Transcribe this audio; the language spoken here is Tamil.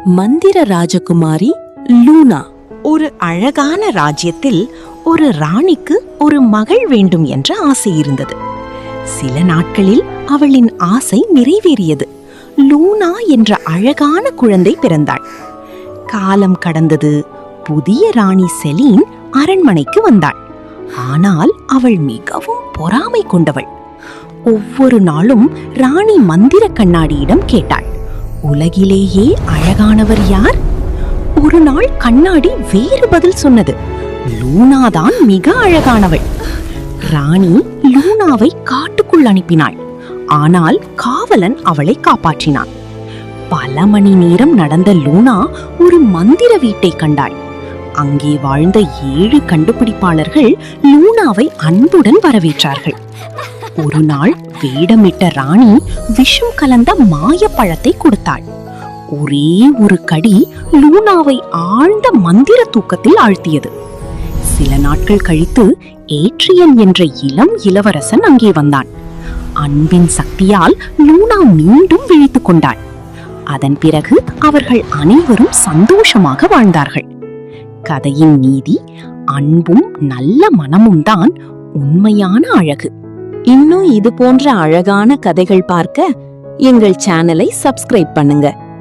மந்திர ராஜகுமாரி லூனா. ஒரு அழகான ராஜ்யத்தில் ஒரு ராணிக்கு ஒரு மகள் வேண்டும் என்ற ஆசை இருந்தது. சில நாட்களில் அவளின் ஆசை நிறைவேறியது. லூனா என்ற அழகான குழந்தை பிறந்தாள். காலம் கடந்தது. புதிய ராணி செலீன் அரண்மனைக்கு வந்தாள். ஆனால் அவள் மிகவும் பொறாமை கொண்டவள். ஒவ்வொரு நாளும் ராணி மந்திர கண்ணாடியிடம் கேட்டாள், உலகிலேயே அழகானவர் யார்? ஒரு நாள் கண்ணாடி வேறு பதில் சொன்னது, லூனாதான் மிக அழகானவள். ராணி லூனாவை காட்டுக்குள் அனுப்பினாள். ஆனால் காவலன் அவளை காப்பாற்றினான். பல மணி நேரம் நடந்த லூனா ஒரு மந்திர வீட்டை கண்டாள். அங்கே வாழ்ந்த 7 கண்டுபிடிப்பாளர்கள் லூனாவை அன்புடன் வரவேற்றார்கள். ஒரு நாள் வேடமிட்ட ராணி விஷம் கலந்த மாயப்பழத்தை கொடுத்தாள். ஒரே ஒரு கடி லூனாவை ஆழ்ந்த மந்திர தூக்கத்தில் ஆழ்த்தியது. சில நாட்கள் கழித்து ஏட்ரியன் என்ற இளம் இளவரசன் அங்கே வந்தான். அன்பின் சக்தியால் லூனா மீண்டும் விழித்துக் கொண்டாள். அதன் பிறகு அவர்கள் அனைவரும் சந்தோஷமாக வாழ்ந்தார்கள். கதையின் நீதி, அன்பும் நல்ல மனமும் தான் உண்மையான அழகு. இன்னும் இது போன்ற அழகான கதைகள் பார்க்க எங்கள் சேனலை சப்ஸ்கிரைப் பண்ணுங்க.